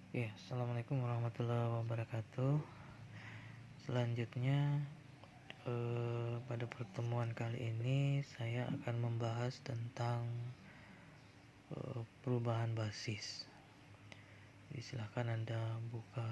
Ya, assalamualaikum warahmatullahi wabarakatuh. Selanjutnya, pada pertemuan kali ini saya akan membahas tentang perubahan basis. Jadi silahkan Anda buka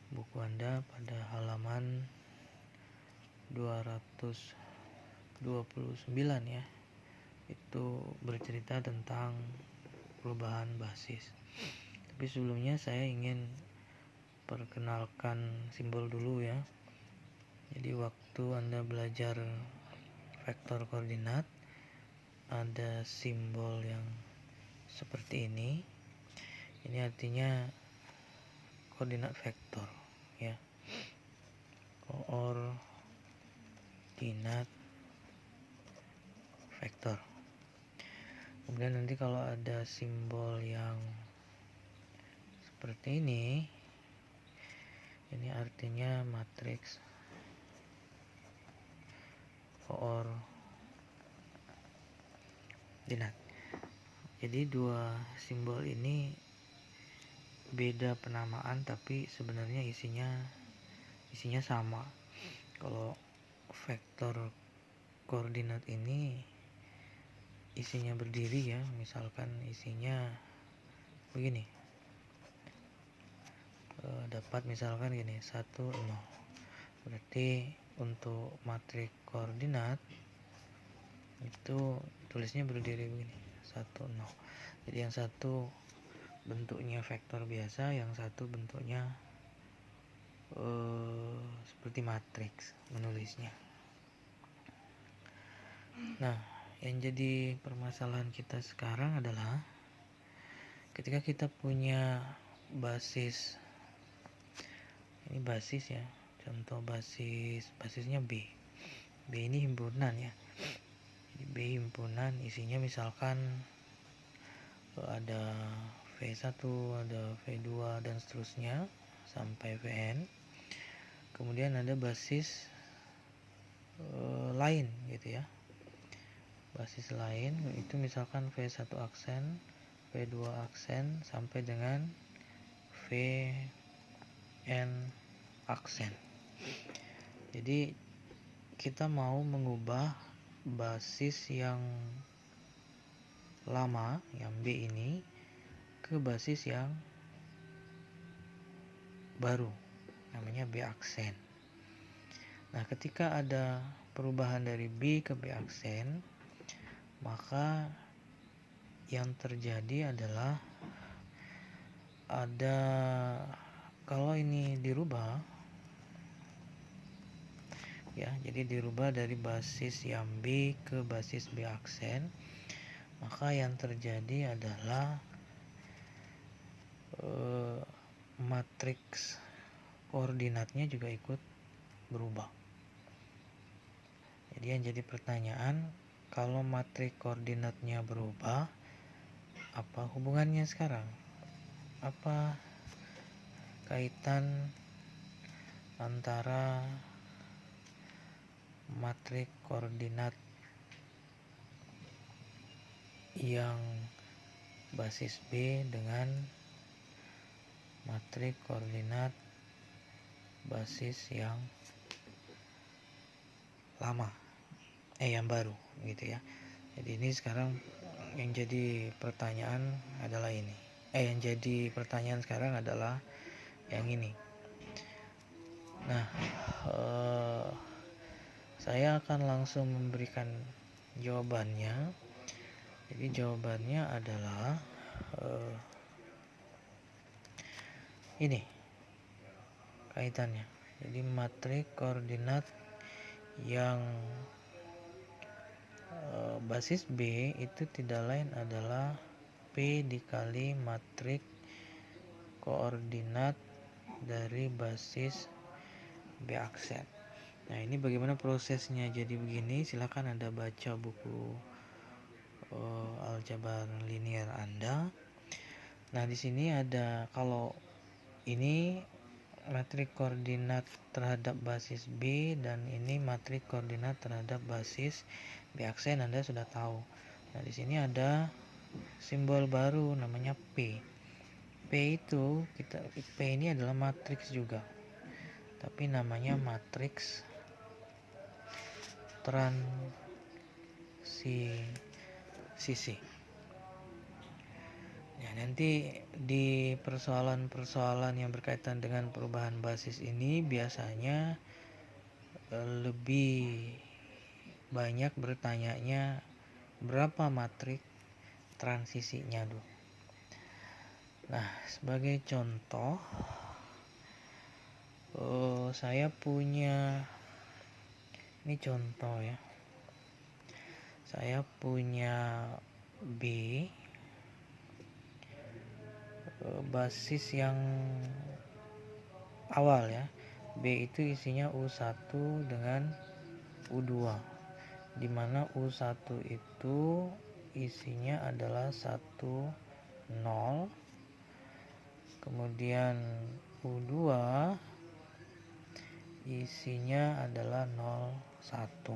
buku Anda pada halaman 229 ya. Itu bercerita tentang perubahan basis. Tapi sebelumnya saya ingin perkenalkan simbol dulu ya. Jadi waktu Anda belajar vektor koordinat, ada simbol yang seperti ini. Ini artinya koordinat vektor ya. Koordinat vektor. Kemudian nanti kalau ada simbol yang seperti ini artinya matriks koordinat. Jadi dua simbol ini beda penamaan tapi sebenarnya isinya sama. Kalau vektor koordinat ini isinya berdiri ya, misalkan isinya begini, dapat misalkan gini 1, 0. Berarti untuk matriks koordinat itu tulisnya berdiri begini 1, 0. Jadi yang satu bentuknya vektor biasa, yang satu bentuknya seperti matriks menulisnya. Nah, yang jadi permasalahan kita sekarang adalah ketika kita punya basis, ini basis ya, contoh basisnya B ini himpunan ya. Jadi B himpunan isinya misalkan ada V1, ada V2 dan seterusnya sampai Vn. Kemudian ada basis lain gitu ya. Basis lain itu misalkan V1 aksen, V2 aksen sampai dengan Vn aksen. Jadi kita mau mengubah basis yang lama, yang B ini, ke basis yang baru, namanya B aksen. Nah, ketika ada perubahan dari B ke B aksen, maka yang terjadi adalah kalau ini dirubah ya, jadi dirubah dari basis yang B ke basis B aksen, maka yang terjadi adalah matriks koordinatnya juga ikut berubah. Jadi yang jadi pertanyaan, kalau matriks koordinatnya berubah, apa hubungannya sekarang? Apa kaitan antara matriks koordinat yang basis B dengan matriks koordinat basis yang lama, yang baru gitu ya. Jadi ini sekarang yang jadi pertanyaan adalah ini. Yang jadi pertanyaan sekarang adalah yang ini. Nah, saya akan langsung memberikan jawabannya. Jadi jawabannya adalah ini kaitannya. Jadi matriks koordinat yang basis B itu tidak lain adalah P dikali matriks koordinat dari basis B aksen. Nah, ini bagaimana prosesnya jadi begini, silakan Anda baca buku aljabar linier Anda. Nah, di sini ada, kalau ini matriks koordinat terhadap basis B dan ini matriks koordinat terhadap basis B aksen, Anda sudah tahu. Nah, di sini ada simbol baru namanya P. P ini adalah matriks juga, tapi namanya matriks transisi. Ya, nanti di persoalan-persoalan yang berkaitan dengan perubahan basis ini biasanya lebih banyak bertanyanya berapa matriks transisinya dulu. Nah, sebagai contoh, saya punya, ini contoh ya, saya punya B, basis yang awal ya. B itu isinya U1 dengan U2, dimana U1 itu isinya adalah 1, 0, kemudian U2 isinya adalah 0, 1.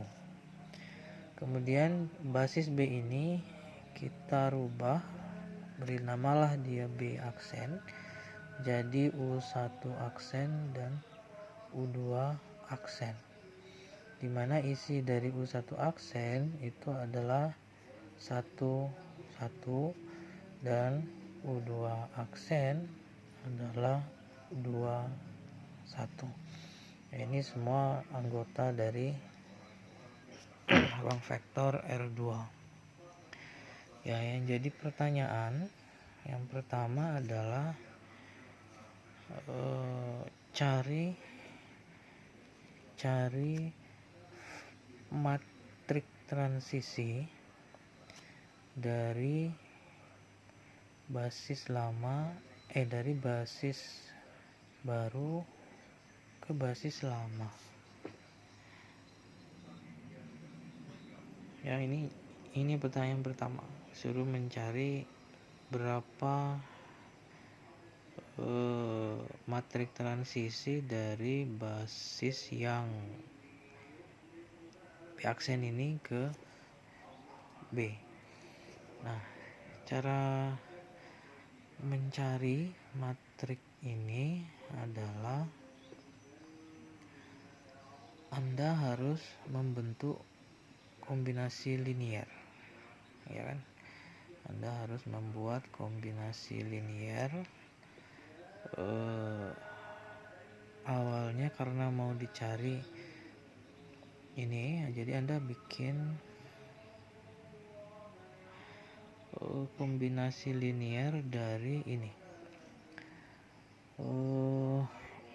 Kemudian basis B ini kita rubah, beri namalah dia B aksen, jadi U1 aksen dan U2 aksen, dimana isi dari U1 aksen itu adalah 1, 1, dan U2 aksen adalah 2, 1. Nah, ini semua anggota dari ruang vektor R2 ya. Yang jadi pertanyaan yang pertama adalah cari matriks transisi dari basis dari basis baru ke basis lama. Ya, ini pertanyaan pertama, suruh mencari berapa matriks transisi dari basis yang B aksen ini ke B. Nah, cara mencari matriks ini adalah Anda harus membentuk kombinasi linear, ya kan? Anda harus membuat kombinasi linear. Awalnya karena mau dicari ini, jadi Anda bikin kombinasi linear dari ini,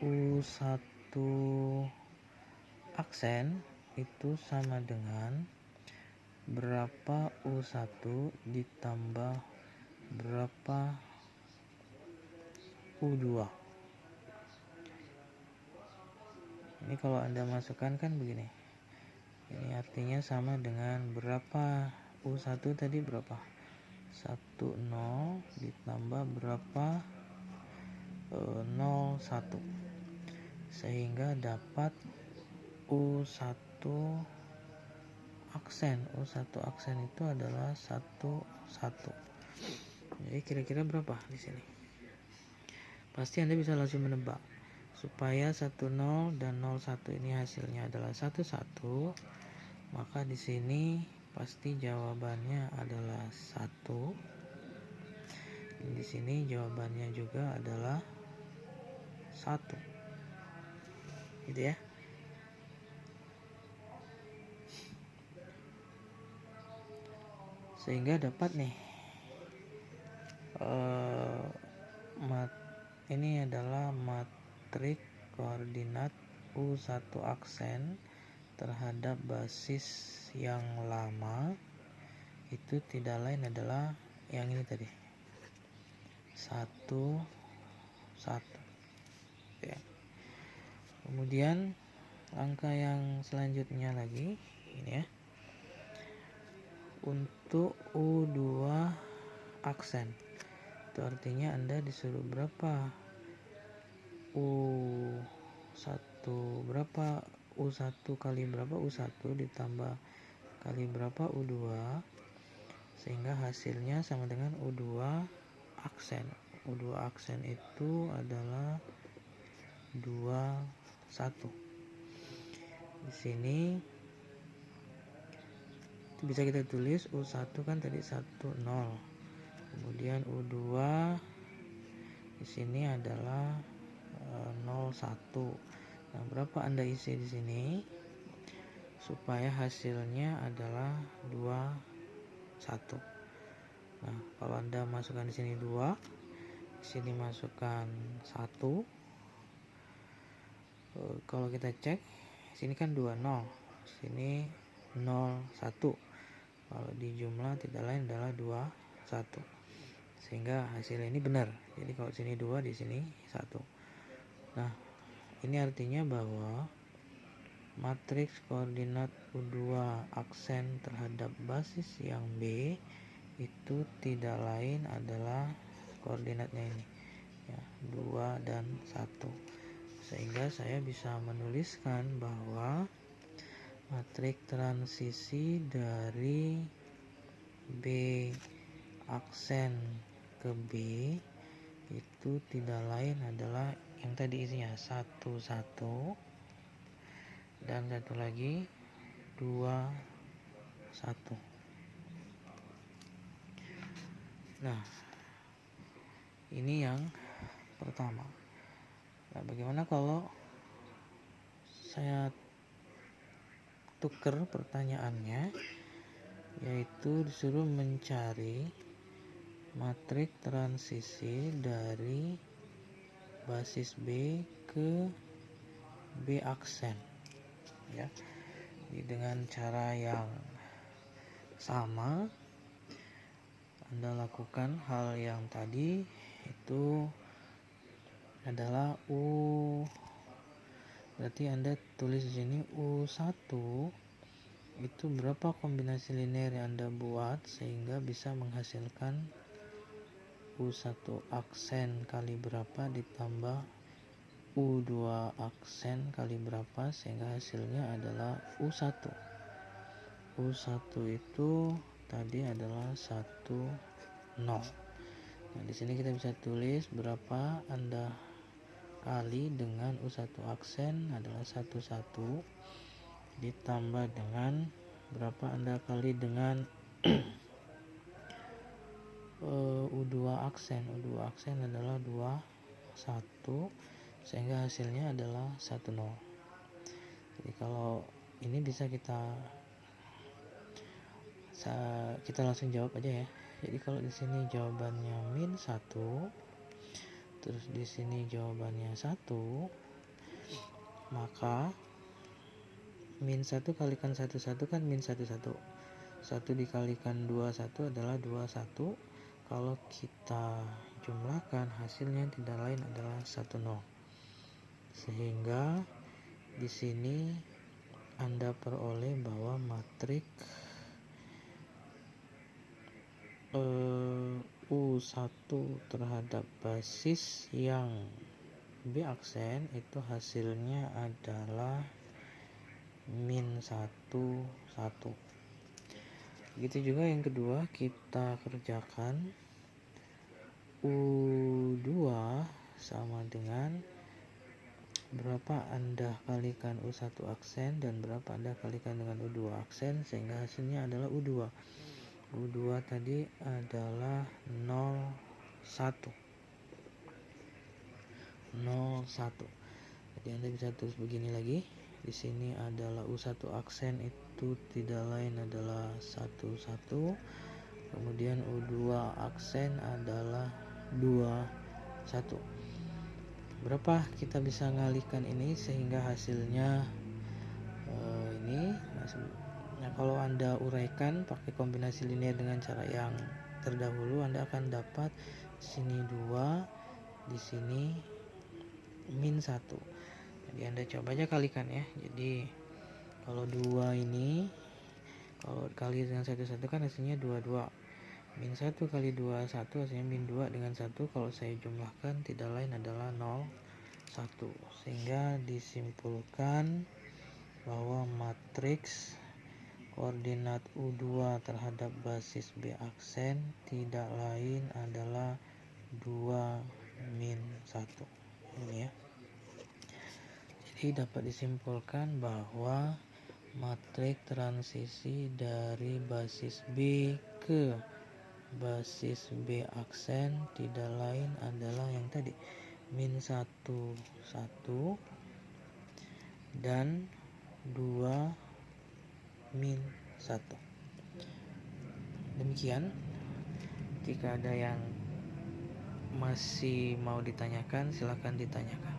U1 aksen itu sama dengan berapa U1 ditambah berapa U2. Ini kalau Anda masukkan kan begini, ini artinya sama dengan berapa U1 tadi, berapa 1, 0 ditambah berapa 0, 1, sehingga dapat U1 aksen. U1 aksen itu adalah 1, 1. Jadi kira-kira berapa di sini? Pasti Anda bisa langsung menebak. Supaya 1, 0 dan 0, 1 ini hasilnya adalah 1, 1, maka di sini pasti jawabannya adalah 1. Di sini jawabannya juga adalah 1. Gitu ya. Sehingga dapat nih ini adalah matriks koordinat U1 aksen terhadap basis yang lama, itu tidak lain adalah yang ini tadi, 1, 1 ya. Kemudian langkah yang selanjutnya lagi ini ya, untuk U2 aksen, itu artinya Anda disuruh berapa U1 berapa U1 kali berapa U1 ditambah kali berapa U2, sehingga hasilnya sama dengan U2 aksen. U2 aksen itu adalah 2, 1. Di sini itu bisa kita tulis U1 kan tadi 1, 0. Kemudian U2 di sini adalah 0, 1. Nah, berapa Anda isi di sini supaya hasilnya adalah 2, 1. Nah, kalau Anda masukkan di sini 2, di sini masukkan 1. Kalau kita cek, sini kan 2, 0. Sini 0, 1. Kalau di jumlah tidak lain adalah 2, 1. Sehingga hasil ini benar. Jadi kalau sini 2, di sini 1. Nah, ini artinya bahwa matriks koordinat U2 aksen terhadap basis yang B itu tidak lain adalah koordinatnya ini ya, 2 dan 1. Sehingga saya bisa menuliskan bahwa matriks transisi dari B aksen ke B itu tidak lain adalah yang tadi isinya 1, 1 dan satu lagi 2, 1. Nah, ini yang pertama. Nah, bagaimana kalau saya tuker pertanyaannya, yaitu disuruh mencari matriks transisi dari basis B ke B aksen ya. Jadi dengan cara yang sama Anda lakukan hal yang tadi, itu adalah berarti Anda tulis di sini U1 itu berapa kombinasi linear yang Anda buat sehingga bisa menghasilkan U1 aksen kali berapa ditambah U2 aksen kali berapa sehingga hasilnya adalah U1. U1 itu tadi adalah 1, 0. Nah, di sini kita bisa tulis berapa Anda kali dengan U1 aksen adalah 1, 1 ditambah dengan berapa Anda kali dengan U2 aksen. U2 aksen adalah 2, 1 sehingga hasilnya adalah 1, 0. Jadi kalau ini bisa kita langsung jawab aja ya. Jadi kalau di sini jawabannya min 1, terus di sini jawabannya 1, maka min 1 kalikan 1, 1 kan min 1, 1. 1 dikalikan 2, 1 adalah 2, 1. Kalau kita jumlahkan hasilnya tidak lain adalah 1, 0. Sehingga di sini Anda peroleh bahwa matriks U1 terhadap basis yang B aksen itu hasilnya adalah min 1, 1. Begitu juga yang kedua, kita kerjakan U2 sama dengan berapa Anda kalikan U1 aksen dan berapa Anda kalikan dengan U2 aksen sehingga hasilnya adalah U2. U2 tadi adalah 0, 1. 0, 1. Jadi Anda bisa tulis begini lagi. Di sini adalah U1 aksen itu tidak lain adalah 1, 1. Kemudian U2 aksen adalah 2, 1. Berapa kita bisa ngalihkan ini sehingga hasilnya ini. Nah, kalau Anda uraikan pakai kombinasi linear dengan cara yang terdahulu, Anda akan dapat di sini 2, di sini min 1. Jadi Anda coba aja kalikan ya. Jadi kalau 2 ini kalau kali dengan 1, 1 kan hasilnya 2, 2. Min 1 kali 2, 1 hasilnya min 2 dengan 1. Kalau saya jumlahkan tidak lain adalah 0, 1. Sehingga disimpulkan bahwa matriks koordinat U2 terhadap basis B aksen tidak lain adalah 2 min 1 ini ya. Jadi dapat disimpulkan bahwa matrik transisi dari basis B ke basis B aksen tidak lain adalah yang tadi min 1 1 dan 2 min 1. Demikian. Jika ada yang masih mau ditanyakan, silakan ditanyakan.